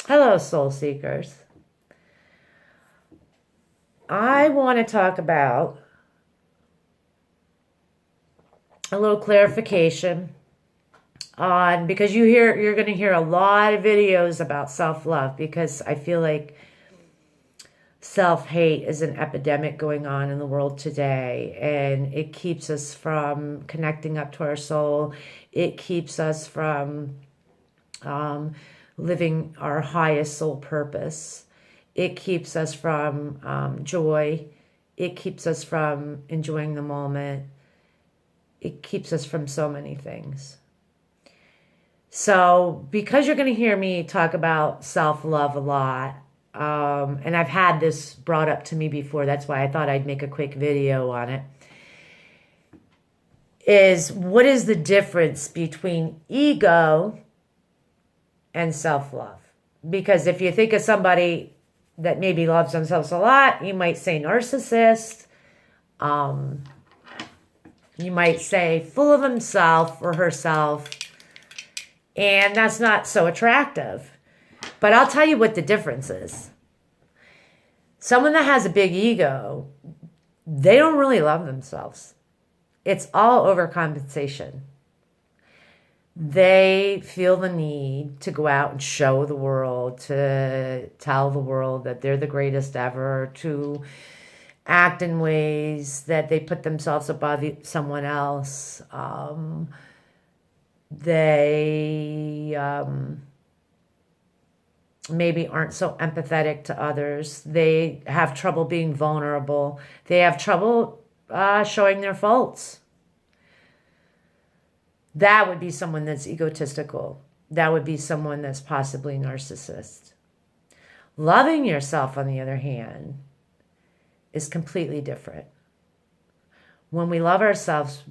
Hello, soul seekers. I want to talk about a little clarification on because you're going to hear a lot of videos about self-love because I feel like self-hate is an epidemic going on in the world today, and it keeps us from connecting up to our soul. It keeps us from um, living our highest soul purpose. It keeps us from joy. It keeps us from enjoying the moment. It keeps us from so many things. So, because you're going to hear me talk about self love a lot, and I've had this brought up to me before, that's why I thought I'd make a quick video on it. Is what is the difference between ego and self love? Because if you think of somebody that maybe loves themselves a lot, you might say narcissist. Um, you might say full of himself or herself. And that's not so attractive. But I'll tell you what the difference is. Someone that has a big ego, they don't really love themselves. It's all overcompensation. They feel the need to go out and show the world, to tell the world that they're the greatest ever, to act in ways that they put themselves above someone else. They maybe aren't so empathetic to others. They have trouble being vulnerable. They have trouble showing their faults. That would be someone that's egotistical. That would be someone that's possibly narcissist. Loving yourself, on the other hand, is completely different. When we love ourselves,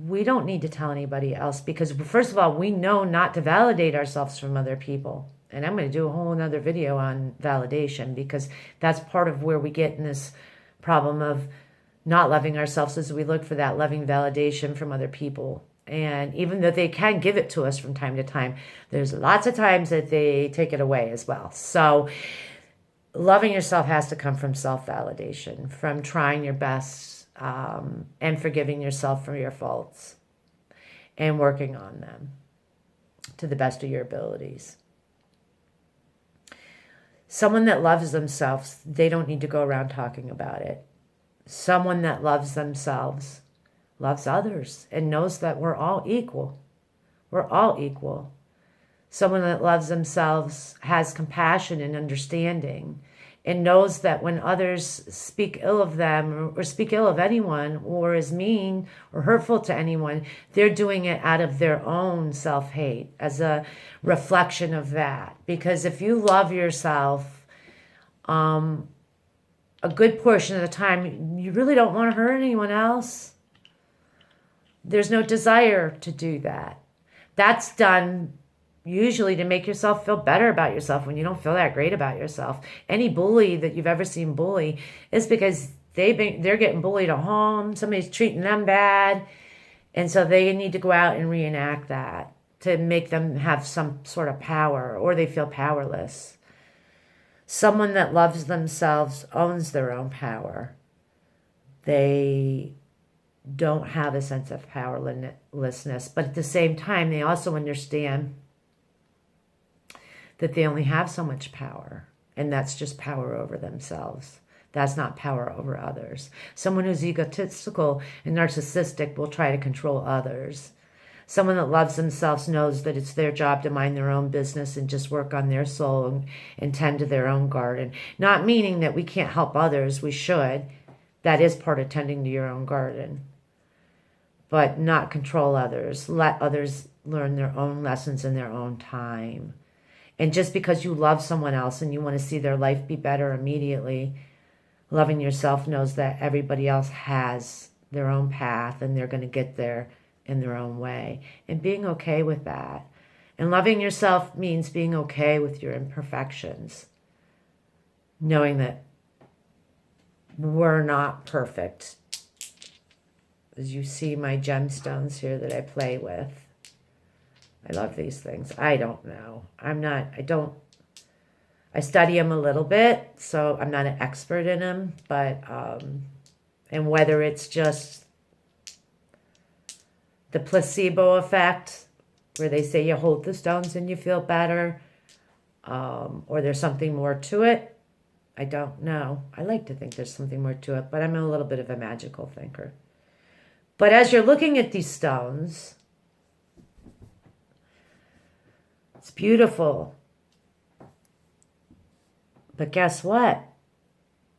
we don't need to tell anybody else because, first of all, we know not to validate ourselves from other people. And I'm going to do a whole another video on validation because that's part of where we get in this problem of not loving ourselves, as we look for that loving validation from other people. And even though they can give it to us from time to time, there's lots of times that they take it away as well. So loving yourself has to come from self-validation, from trying your best and forgiving yourself for your faults and working on them to the best of your abilities. Someone that loves themselves, they don't need to go around talking about it. Someone that loves themselves loves others and knows that we're all equal. We're all equal. Someone that loves themselves has compassion and understanding and knows that when others speak ill of them or speak ill of anyone or is mean or hurtful to anyone, they're doing it out of their own self-hate as a reflection of that. Because if you love yourself, a good portion of the time, you really don't want to hurt anyone else. There's no desire to do that. That's done usually to make yourself feel better about yourself when you don't feel that great about yourself. Any bully that you've ever seen bully is because they're getting bullied at home. Somebody's treating them bad. And so they need to go out and reenact that to make them have some sort of power, or they feel powerless. Someone that loves themselves owns their own power. They don't have a sense of powerlessness, but at the same time, they also understand that they only have so much power, and that's just power over themselves. That's not power over others. Someone who's egotistical and narcissistic will try to control others. Someone that loves themselves knows that it's their job to mind their own business and just work on their soul and tend to their own garden. Not meaning that we can't help others. We should. That is part of tending to your own garden. But not control others. Let others learn their own lessons in their own time. And just because you love someone else and you want to see their life be better immediately, loving yourself knows that everybody else has their own path and they're going to get there in their own way. And being okay with that. And loving yourself means being okay with your imperfections. Knowing that we're not perfect. As you see my gemstones here that I play with. I love these things. I don't know. I study them a little bit, so I'm not an expert in them, but, and whether it's just the placebo effect, where they say you hold the stones and you feel better, or there's something more to it, I don't know. I like to think there's something more to it, but I'm a little bit of a magical thinker. But as you're looking at these stones, it's beautiful. But guess what?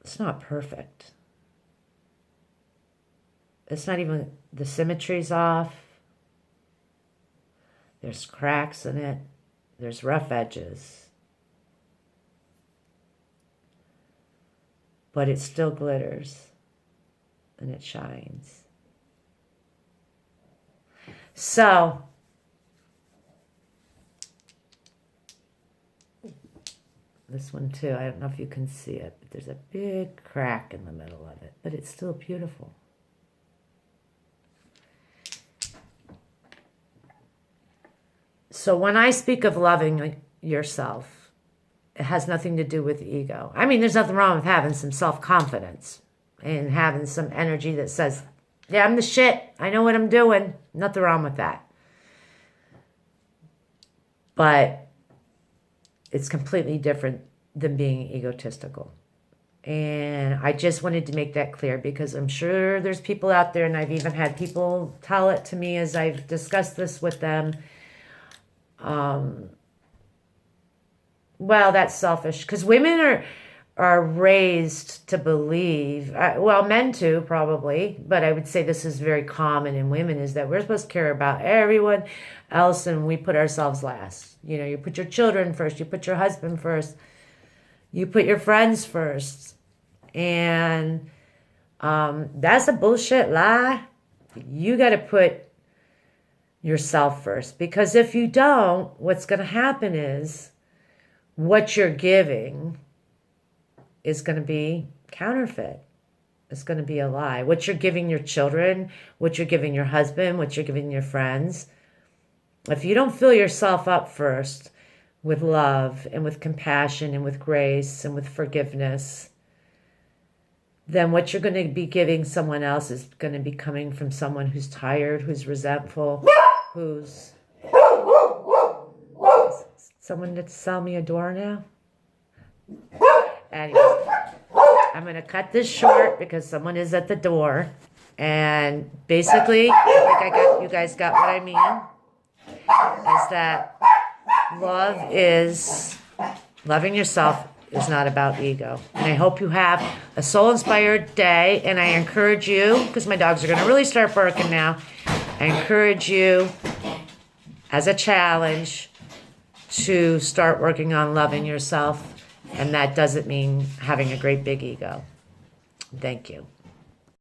It's not perfect. It's not even, the symmetry's off. There's cracks in it. There's rough edges. But it still glitters and it shines. So, this one too, I don't know if you can see it, but there's a big crack in the middle of it, but it's still beautiful. So when I speak of loving yourself, it has nothing to do with ego. I mean, there's nothing wrong with having some self-confidence and having some energy that says, yeah, I'm the shit. I know what I'm doing. Nothing wrong with that. But it's completely different than being egotistical. And I just wanted to make that clear because I'm sure there's people out there, and I've even had people tell it to me as I've discussed this with them. Well, that's selfish, because women are raised to believe, well, men too, probably, but I would say this is very common in women, is that we're supposed to care about everyone else and we put ourselves last. You know, you put your children first, you put your husband first, you put your friends first. And that's a bullshit lie. You got to put yourself first, because if you don't, what's going to happen is what you're giving is going to be counterfeit. It's going to be a lie. What you're giving your children, what you're giving your husband, what you're giving your friends, if you don't fill yourself up first with love and with compassion and with grace and with forgiveness, then what you're going to be giving someone else is going to be coming from someone who's tired, who's resentful, who's... Someone to sell me a door now? Anyway, I'm going to cut this short because someone is at the door. And basically, I think you guys got what I mean. Is that loving yourself is not about ego. And I hope you have a soul-inspired day. And I encourage you, because my dogs are going to really start barking now, I encourage you as a challenge to start working on loving yourself. And that doesn't mean having a great big ego. Thank you.